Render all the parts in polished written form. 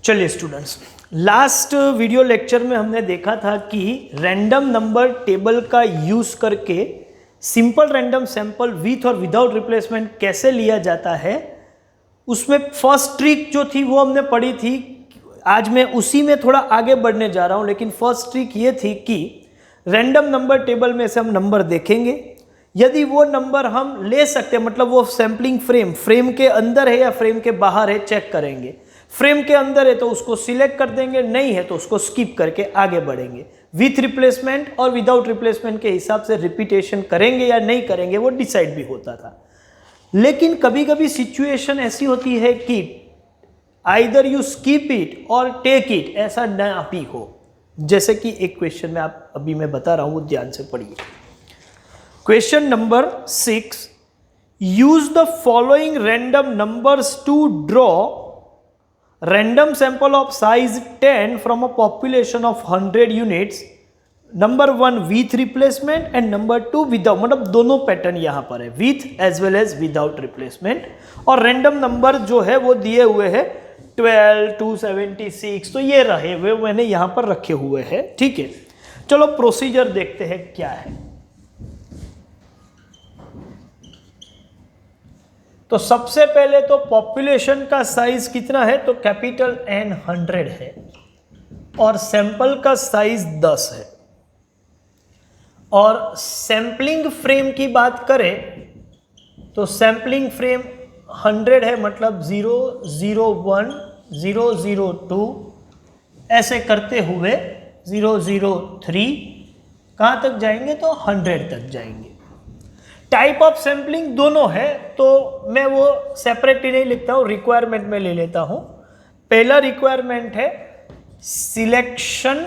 चलिए students, last video lecture में हमने देखा था कि रैंडम नंबर टेबल का यूज करके सिंपल रैंडम सैंपल विथ और विदाउट रिप्लेसमेंट कैसे लिया जाता है। उसमें फर्स्ट ट्रिक जो थी वो हमने पढ़ी थी। आज मैं उसी में थोड़ा आगे बढ़ने जा रहा हूं, लेकिन फर्स्ट ट्रिक ये थी कि रैंडम नंबर टेबल में से हम नंबर देखेंगे, यदि वो नंबर हम ले सकते हैं, मतलब वो सैम्पलिंग फ्रेम के अंदर है या फ्रेम के बाहर है, चेक करेंगे। फ्रेम के अंदर है तो उसको सिलेक्ट कर देंगे, नहीं है तो उसको स्किप करके आगे बढ़ेंगे। विथ रिप्लेसमेंट और विदाउट रिप्लेसमेंट के हिसाब से रिपीटेशन करेंगे या नहीं करेंगे वो डिसाइड भी होता था। लेकिन कभी कभी सिचुएशन ऐसी होती है कि आइदर यू स्किप इट और टेक इट, ऐसा ना भी हो। जैसे कि एक क्वेश्चन में आप अभी मैं बता रहा हूं, वो ध्यान से पढ़िए। Question number 6, use the following random numbers to draw random sample of size 10 from a population of 100 units. Number 1 with replacement and number 2 without, मतलब दोनों पैटर्न यहां पर है, with as well as without replacement। और random number जो है वो दिए हुए है 12, 276, तो ये रहे हुए मैंने यहां पर रखे हुए हैं। ठीक है, चलो प्रोसीजर देखते हैं क्या है। तो सबसे पहले तो पॉपुलेशन का साइज कितना है, तो कैपिटल N 100 है और सैंपल का साइज 10 है। और सैंपलिंग फ्रेम की बात करें तो सैंपलिंग फ्रेम 100 है, मतलब 001, 002 ऐसे करते हुए 003 कहाँ तक जाएंगे, तो 100 तक जाएंगे। टाइप ऑफ सैंपलिंग दोनों है, तो मैं वो सेपरेट ही नहीं लिखता हूँ, रिक्वायरमेंट में ले लेता हूँ। पहला रिक्वायरमेंट है selection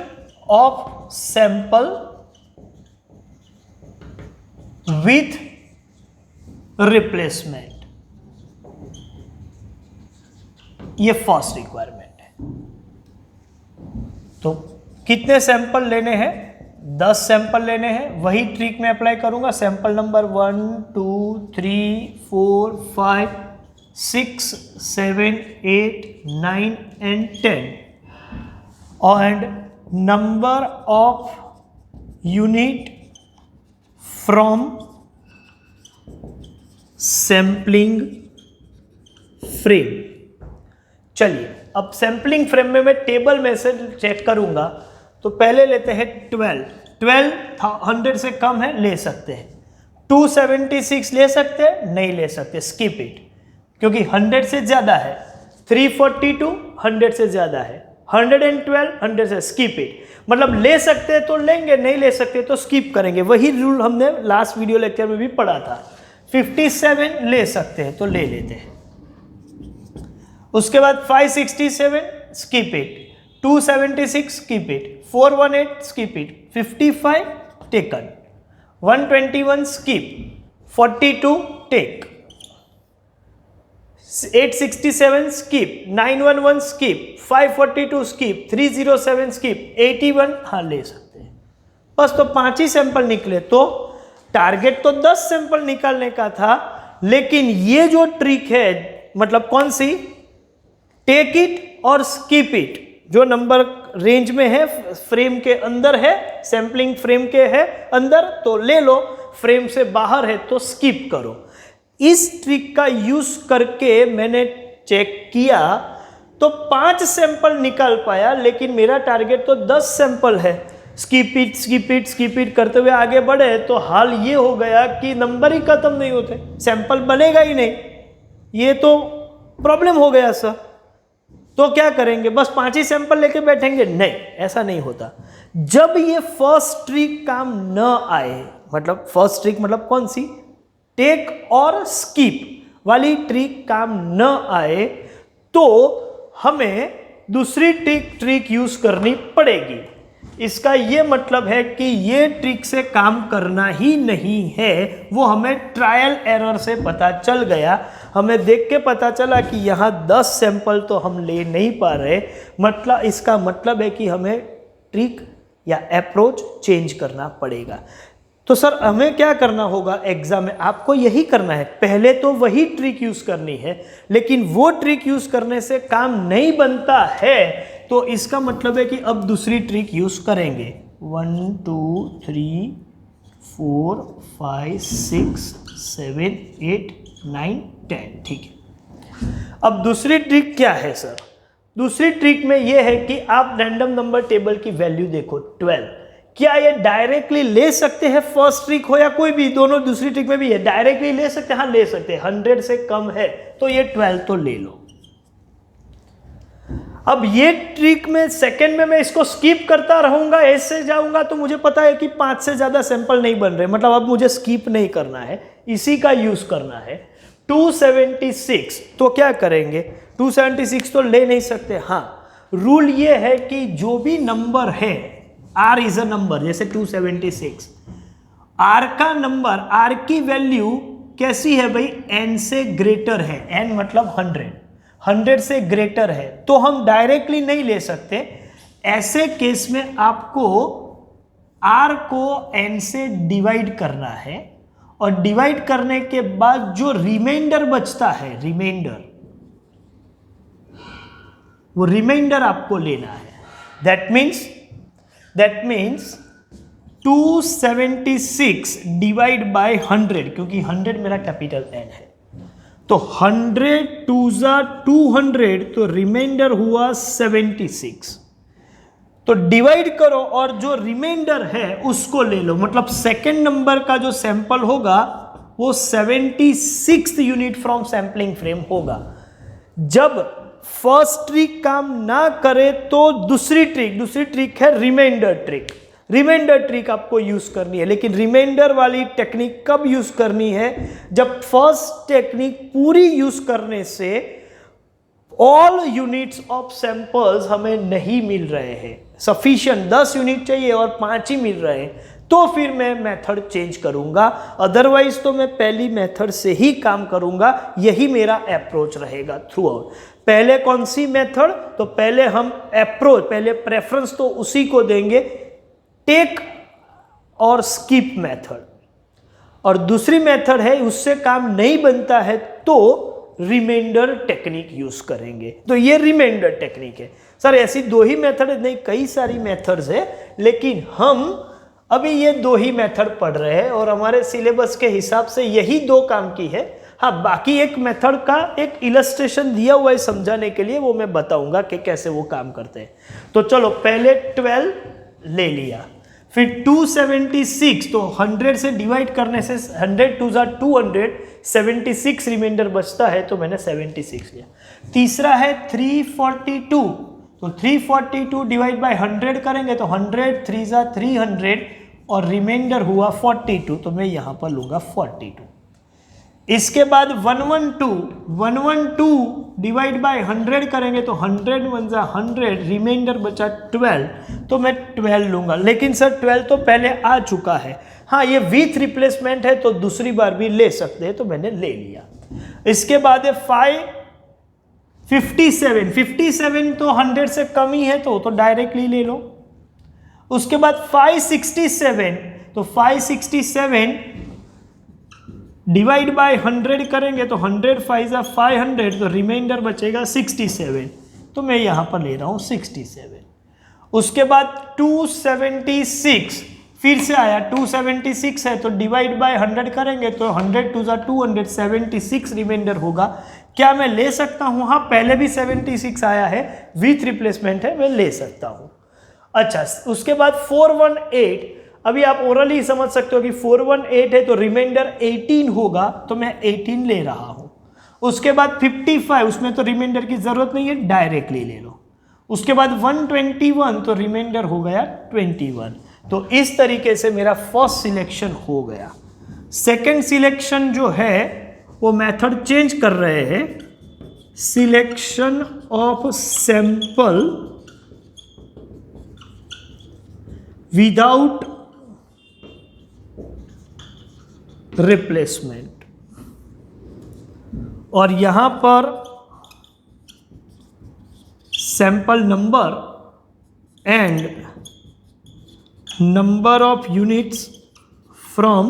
of sample with replacement, ये फर्स्ट रिक्वायरमेंट है। तो कितने सैंपल लेने हैं, 10 सैंपल लेने हैं। वही ट्रिक में अप्लाई करूंगा। Sample number 1, 2, 3, 4, 5, 6, 7, 8, 9 and 10 and number of unit from sampling frame। चलिए अब सैंपलिंग फ्रेम में मैं टेबल में से चेक करूंगा। तो पहले लेते हैं 12 100 से कम है, ले सकते हैं। 276 ले सकते हैं, नहीं ले सकते, स्किप इट, क्योंकि 100 से ज्यादा है। 342 100 से ज्यादा है। 112 100 से, स्किप इट। मतलब ले सकते हैं तो लेंगे, नहीं ले सकते तो स्किप करेंगे। वही रूल हमने लास्ट वीडियो लेक्चर में भी पढ़ा था। 57 ले सकते हैं तो ले लेते हैं। उसके बाद 567 skip it, 276 skip it, 418 skip it, 55 taken, 121 skip, 42 take, 867 skip, 911 skip, 542 skip, 307 skip, 81 हाँ ले सकते हैं। बस तो 5 ही सैंपल निकले। तो टारगेट तो 10 सैंपल निकालने का था, लेकिन ये जो ट्रिक है, मतलब कौन सी, टेक इट और स्किप इट, जो नंबर रेंज में है, फ्रेम के अंदर है, सैंपलिंग फ्रेम के है अंदर तो ले लो, फ्रेम से बाहर है तो स्किप करो। इस ट्रिक का यूज करके मैंने चेक किया तो 5 सैंपल निकाल पाया, लेकिन मेरा टारगेट तो 10 सैंपल है। Skip it skip it skip it करते हुए आगे बढ़े तो हाल ये हो गया कि नंबर ही खत्म नहीं होते, सैंपल बनेगा ही नहीं। ये तो प्रॉब्लम हो गया सर। तो क्या करेंगे, बस 5 ही सैंपल लेके बैठेंगे? नहीं, ऐसा नहीं होता। जब ये फर्स्ट ट्रिक काम न आए, मतलब फर्स्ट ट्रिक मतलब कौन सी, टेक और स्किप वाली ट्रिक काम न आए, तो हमें दूसरी ट्रिक यूज करनी पड़ेगी। इसका ये मतलब है कि ये ट्रिक से काम करना ही नहीं है। वो हमें ट्रायल एरर से पता चल गया। हमें देख के पता चला कि यहाँ 10 सैंपल तो हम ले नहीं पा रहे, मतलब इसका मतलब है कि हमें ट्रिक या अप्रोच चेंज करना पड़ेगा। तो सर हमें क्या करना होगा एग्जाम में, आपको यही करना है, पहले तो वही ट्रिक यूज करनी है, लेकिन वो ट्रिक यूज करने से काम नहीं बनता है तो इसका मतलब है कि अब दूसरी ट्रिक यूज करेंगे। 1 2 3 4 5 6 7 8 9 10, ठीक है। अब दूसरी ट्रिक क्या है सर? दूसरी ट्रिक में यह है कि आप रैंडम नंबर टेबल की वैल्यू देखो 12, क्या ये डायरेक्टली ले सकते हैं? फर्स्ट ट्रिक हो या कोई भी, दोनों दूसरी ट्रिक में भी है, डायरेक्टली ले सकते हैं? हाँ ले सकते हैं, 100 से कम है तो ये 12 तो ले लो। अब ये ट्रिक में सेकंड में मैं इसको स्किप करता रहूंगा, ऐसे जाऊंगा तो मुझे पता है कि 5 से ज्यादा सैंपल नहीं बन रहे, मतलब अब मुझे स्किप नहीं करना है, इसी का यूज करना है। 276 तो क्या करेंगे? 276 तो ले नहीं सकते। हाँ, रूल ये है कि जो भी नंबर है, R इज अ नंबर, जैसे 276, R का नंबर, R की वैल्यू कैसी है भाई? N से ग्रेटर है, N मतलब 100 से ग्रेटर है, तो हम डायरेक्टली नहीं ले सकते। ऐसे केस में आपको R को N से डिवाइड करना है, और डिवाइड करने के बाद जो रिमाइंडर बचता है, रिमाइंडर, वो रिमाइंडर आपको लेना है। दैट मीन्स 276 डिवाइड बाय 100, क्योंकि 100 मेरा कैपिटल N है, तो 100 2 200, तो रिमाइंडर हुआ 76। तो डिवाइड करो और जो रिमाइंडर है उसको ले लो, मतलब सेकेंड नंबर का जो सैंपल होगा वो 76 यूनिट फ्रॉम सैंपलिंग फ्रेम होगा। जब फर्स्ट ट्रिक काम ना करे तो दूसरी ट्रिक है रिमाइंडर ट्रिक। रिमाइंडर ट्रिक आपको यूज करनी है, लेकिन रिमाइंडर वाली टेक्निक कब यूज करनी है? जब फर्स्ट टेक्निक पूरी यूज करने से ऑल यूनिट्स ऑफ सैंपल्स हमें नहीं मिल रहे हैं, सफिशिएंट 10 यूनिट चाहिए और 5 ही मिल रहे हैं, तो फिर मैं मेथड चेंज करूंगा। अदरवाइज तो मैं पहली मेथड से ही काम करूंगा, यही मेरा अप्रोच रहेगा थ्रू आउट। पहले कौन सी मेथड? तो पहले हम अप्रोच, पहले प्रेफरेंस तो उसी को देंगे, टेक और स्किप मेथड, और दूसरी मेथड है उससे काम नहीं बनता है तो रिमाइंडर टेक्निक यूज करेंगे। तो ये रिमाइंडर टेक्निक है सर। ऐसी 2 ही मेथड नहीं, कई सारी मेथड्स है, लेकिन हम अभी ये 2 ही मेथड पढ़ रहे हैं और हमारे सिलेबस के हिसाब से यही 2 काम की है। हाँ, बाकी एक मेथड का एक इलस्ट्रेशन दिया हुआ है समझाने के लिए, वो मैं बताऊंगा कि कैसे वो काम करते हैं। तो चलो, पहले 12 ले लिया, फिर 276, तो 100 से डिवाइड करने से 100 2 200, 76 रिमाइंडर बचता है, तो मैंने 76 लिया। तीसरा है 342, तो 342 डिवाइड बाय 100 करेंगे तो 100 3 300 और रिमाइंडर हुआ 42, तो मैं यहां पर लूंगा 42। इसके बाद 112 डिवाइड बाय 100 करेंगे तो 100 1 100, रिमाइंडर बचा 12, तो मैं 12 लूंगा। लेकिन सर 12 तो पहले आ चुका है। हाँ, ये विथ रिप्लेसमेंट है तो दूसरी बार भी ले सकते हैं, तो मैंने ले लिया। इसके बाद है 57 तो 100 से कम ही है, तो डायरेक्टली ले लो। उसके बाद 567, तो 567 डिवाइड बाय 100 करेंगे तो 100 5 500, तो रिमाइंडर बचेगा 67, तो मैं यहां पर ले रहा हूं 67। उसके बाद 276 फिर से आया, 276 है तो डिवाइड बाय 100 करेंगे तो 100 2 200, 76 रिमाइंडर होगा। क्या मैं ले सकता हूं? हाँ, पहले भी 76 आया है, विथ रिप्लेसमेंट है, मैं ले सकता हूं। अच्छा, उसके बाद 418, अभी आप ओरली समझ सकते हो कि 418 है तो रिमाइंडर 18 होगा, तो मैं 18 ले रहा हूं। उसके बाद 55, उसमें तो रिमाइंडर की जरूरत नहीं है, डायरेक्टली ले लो। उसके बाद 121, तो रिमाइंडर हो गया 21। तो इस तरीके से मेरा फर्स्ट सिलेक्शन हो गया। सेकंड सिलेक्शन जो है वो मेथड चेंज कर रहे हैं, selection of sample without replacement, और यहां पर sample number and number of units from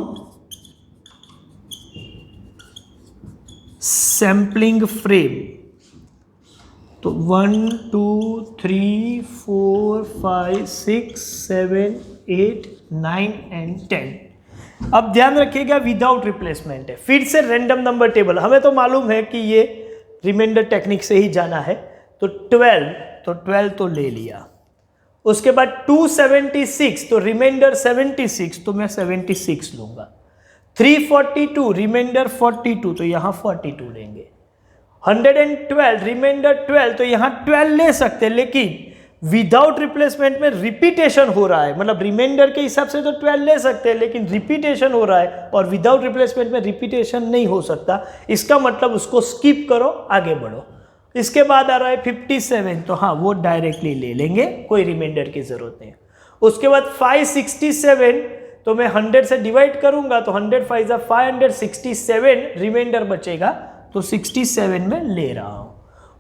sampling frame. तो 1 2 3 4 5 6 7 8 9 एंड 10। अब ध्यान रखिएगा विदाउट रिप्लेसमेंट है, फिर से रैंडम नंबर टेबल। हमें तो मालूम है कि ये रिमाइंडर टेक्निक से ही जाना है। तो 12 तो ले लिया। उसके बाद 276 तो रिमाइंडर 76, तो मैं 76 लूंगा। 342 रिमाइंडर 42, तो यहां 42 लेंगे। 112 रिमाइंडर 12, तो यहां 12 ले सकते हैं, लेकिन विदाउट रिप्लेसमेंट में रिपीटेशन हो रहा है, मतलब रिमाइंडर के हिसाब से तो 12 ले सकते हैं, लेकिन रिपीटेशन हो रहा है और विदाउट रिप्लेसमेंट में रिपीटेशन नहीं हो सकता। इसका मतलब उसको स्किप करो, आगे बढ़ो। इसके बाद आ रहा है 57, तो हाँ वो डायरेक्टली ले लेंगे, कोई रिमाइंडर की जरूरत नहीं। उसके बाद 567, तो मैं 100 से डिवाइड करूंगा, तो 100 5 567 रिमाइंडर बचेगा, तो 67 में ले रहा हूं।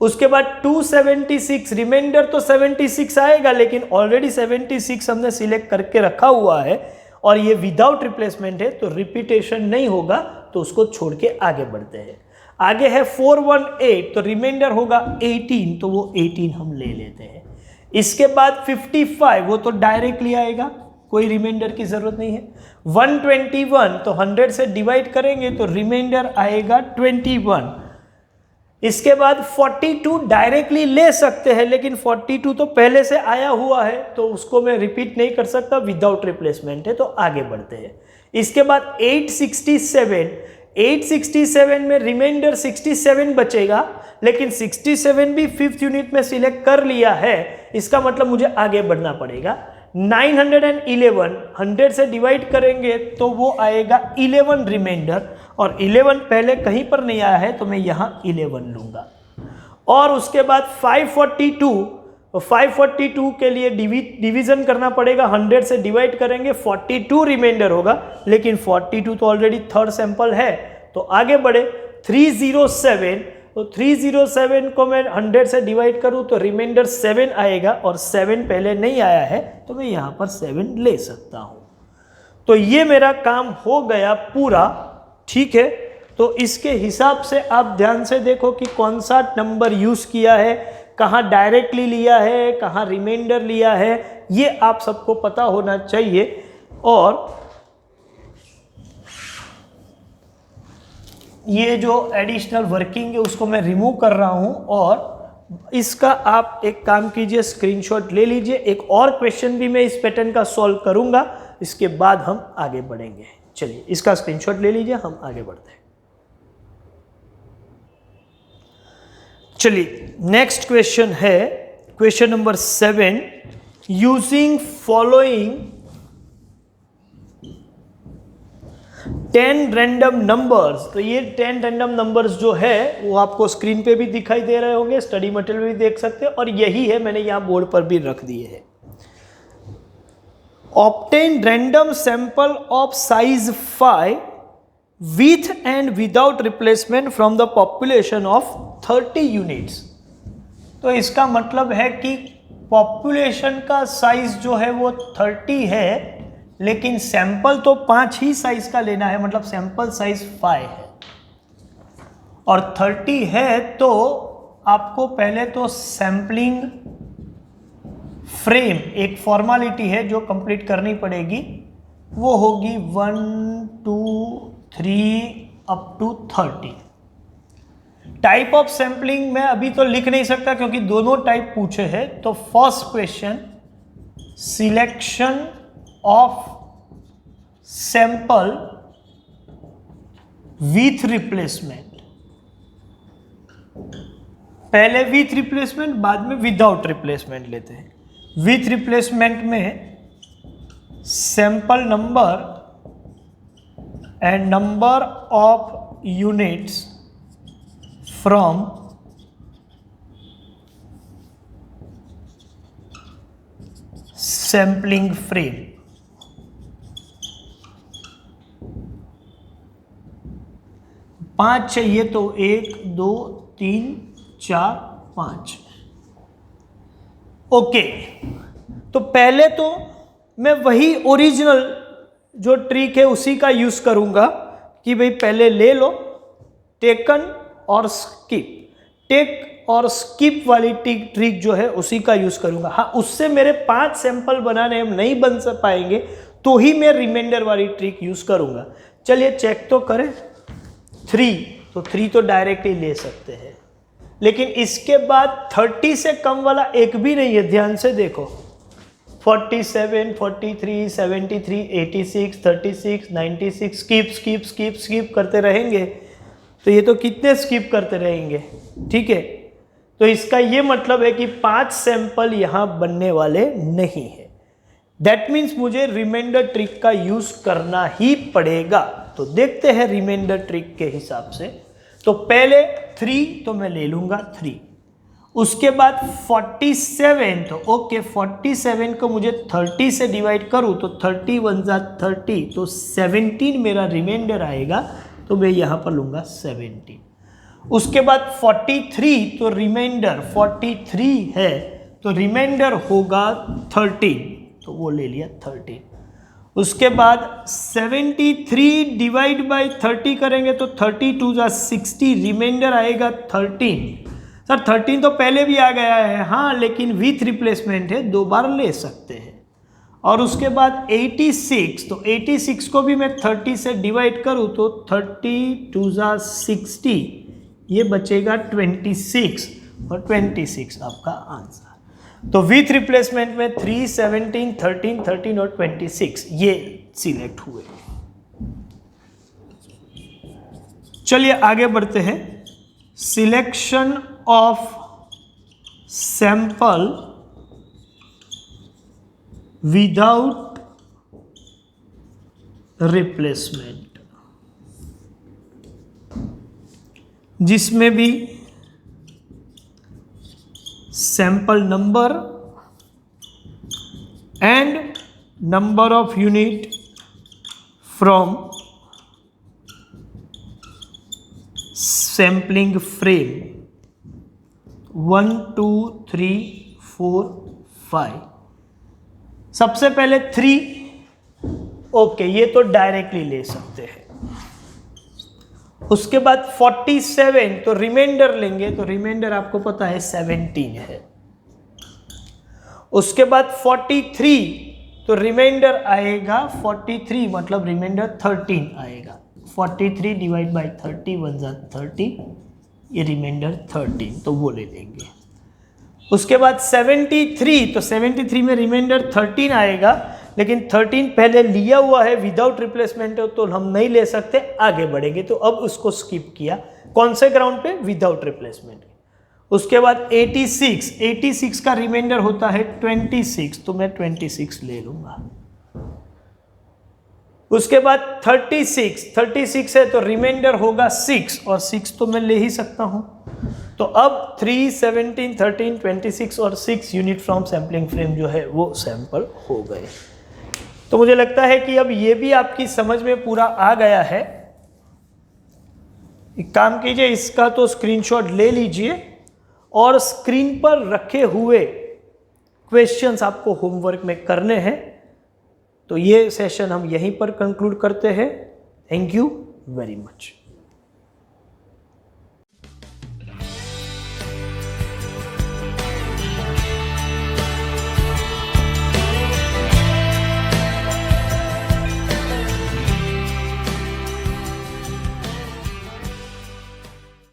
उसके बाद 276 रिमाइंडर तो 76 आएगा, लेकिन ऑलरेडी 76 हमने सिलेक्ट करके रखा हुआ है और ये विदाउट रिप्लेसमेंट है, तो रिपीटेशन नहीं होगा, तो उसको छोड़ के आगे बढ़ते हैं। आगे है 418, तो रिमाइंडर होगा 18, तो वो 18 हम ले लेते हैं। इसके बाद 55, वो तो डायरेक्टली आएगा, कोई रिमाइंडर की जरूरत नहीं है। 121, तो 100 से डिवाइड करेंगे तो रिमाइंडर आएगा 21। इसके बाद 42 डायरेक्टली ले सकते हैं, लेकिन 42 तो पहले से आया हुआ है, तो उसको मैं रिपीट नहीं कर सकता, विदाउट रिप्लेसमेंट है, तो आगे बढ़ते हैं। इसके बाद 867 में रिमाइंडर 67 बचेगा, लेकिन 67 भी 5th यूनिट में सिलेक्ट कर लिया है, इसका मतलब मुझे आगे बढ़ना पड़ेगा। 911 100 से डिवाइड करेंगे तो वो आएगा 11 रिमाइंडर, और 11 पहले कहीं पर नहीं आया है, तो मैं यहाँ 11 लूंगा। और उसके बाद 542 के लिए डिवीजन करना पड़ेगा, 100 से डिवाइड करेंगे 42 रिमाइंडर होगा, लेकिन 42 तो ऑलरेडी थर्ड सैंपल है, तो आगे बढ़े। 307, तो 307 को मैं 100 से डिवाइड करूं तो रिमाइंडर 7 आएगा, और 7 पहले नहीं आया है, तो मैं यहां पर 7 ले सकता हूं। तो ये मेरा काम हो गया पूरा, ठीक है। तो इसके हिसाब से आप ध्यान से देखो कि कौन सा नंबर यूज किया है, कहाँ डायरेक्टली लिया है, कहाँ रिमाइंडर लिया है, ये आप सबको पता होना चाहिए। और ये जो एडिशनल वर्किंग है उसको मैं रिमूव कर रहा हूं, और इसका आप एक काम कीजिए, स्क्रीनशॉट ले लीजिए। एक और क्वेश्चन भी मैं इस पैटर्न का सॉल्व करूंगा, इसके बाद हम आगे बढ़ेंगे। चलिए इसका स्क्रीनशॉट ले लीजिए, हम आगे बढ़ते हैं। चलिए नेक्स्ट क्वेश्चन है question number 7, using following 10 random numbers. तो ये 10 रैंडम नंबर्स जो है वो आपको स्क्रीन पे भी दिखाई दे रहे होंगे, स्टडी मटेरियल भी देख सकते हैं, और यही है, मैंने यहाँ बोर्ड पर भी रख दिए है। Obtain random sample of size 5 with and without replacement from the population of 30 units। तो इसका मतलब है कि पॉपुलेशन का साइज जो है वो 30 है, लेकिन सैंपल तो 5 ही साइज का लेना है, मतलब सैंपल साइज 5 है और 30 है, तो आपको पहले तो सैंपलिंग फ्रेम एक फॉर्मेलिटी है जो कंप्लीट करनी पड़ेगी, वो होगी 1 2 3 up to 30। Type of sampling मैं अभी तो लिख नहीं सकता क्योंकि दोनों टाइप पूछे हैं। तो first question, selection of sample with replacement, पहले विथ रिप्लेसमेंट बाद में विदाउट रिप्लेसमेंट लेते हैं। विथ रिप्लेसमेंट में sample number and number of units from sampling frame। पांच चाहिए तो 1 2 3 4 5। ओके, तो पहले तो मैं वही ओरिजिनल जो ट्रिक है उसी का यूज करूंगा कि भाई पहले ले लो, टेकन और स्किप, टेक और स्किप वाली ट्रिक जो है उसी का यूज करूंगा। हाँ, उससे मेरे 5 सैंपल बनाने हम नहीं बन पाएंगे तो ही मैं रिमाइंडर वाली ट्रिक यूज करूंगा। चलिए चेक तो करें। 3 तो 3 तो डायरेक्ट ही ले सकते हैं, लेकिन इसके बाद 30 से कम वाला एक भी नहीं है। ध्यान से देखो, 47, 43, 73, 86, 36, 96, स्किप स्किप स्किप स्किप करते रहेंगे तो ये तो कितने स्किप करते रहेंगे, ठीक है। तो इसका ये मतलब है कि 5 सैंपल यहां बनने वाले नहीं है। दैट मीन्स मुझे रिमाइंडर ट्रिक का यूज करना ही पड़ेगा। तो देखते हैं रिमाइंडर ट्रिक के हिसाब से। तो पहले 3 तो मैं ले लूंगा 3, उसके बाद 47, तो ओके 47 को मुझे 30 से डिवाइड करूं तो 30 1 जा 30, तो 17 मेरा रिमाइंडर आएगा, तो मैं यहां पर लूंगा 17। उसके बाद 43, तो रिमाइंडर 43 है तो रिमाइंडर होगा 13, तो वो ले लिया 13। उसके बाद 73 डिवाइड बाय 30 करेंगे तो 32 जा 60, रिमाइंडर आएगा 13। सर 13 तो पहले भी आ गया है, हाँ, लेकिन विथ रिप्लेसमेंट है, 2 बार ले सकते हैं। और उसके बाद 86, तो 86 को भी मैं 30 से डिवाइड करूं तो 32 जा 60, ये बचेगा 26, और 26 आपका आंसर। तो विथ रिप्लेसमेंट में 3, 17, 13, 13 और 26 ये सिलेक्ट हुए। चलिए आगे बढ़ते हैं। Selection of sample without replacement, जिसमें भी sample number and number of unit from sampling frame 1, 2, 3, 4, 5। सबसे पहले 3, ओके, ये तो डायरेक्टली ले सकते हैं। उसके बाद 47, तो रिमाइंडर लेंगे, तो रिमाइंडर आपको पता है 17 है। उसके बाद 43, तो रिमाइंडर आएगा 43, मतलब रिमाइंडर 13 आएगा। 43 डिवाइड बाय 30 1 जा 30, ये रिमाइंडर 13, तो वो ले लेंगे। उसके बाद 73, तो 73 में रिमाइंडर 13 आएगा, लेकिन 13 पहले लिया हुआ है विदाउट रिप्लेसमेंट, तो हम नहीं ले सकते, आगे बढ़ेंगे। तो अब उसको स्किप किया, कौन से ग्राउंड पे, विदाउट रिप्लेसमेंट। उसके बाद 86 का रिमाइंडर होता है 26, तो मैं 26 ले लूंगा। उसके बाद 36 है तो रिमाइंडर होगा 6, और 6 तो मैं ले ही सकता हूं। तो अब 3, 17, 13, 26 और 6 यूनिट फ्रॉम सैम्पलिंग फ्रेम जो है वो सैंपल हो गए। तो मुझे लगता है कि अब ये भी आपकी समझ में पूरा आ गया है। एक काम कीजिए, इसका तो स्क्रीनशॉट ले लीजिए और स्क्रीन पर रखे हुए क्वेश्चंस आपको होमवर्क में करने हैं। तो ये सेशन हम यहीं पर कंक्लूड करते हैं। Thank you very much.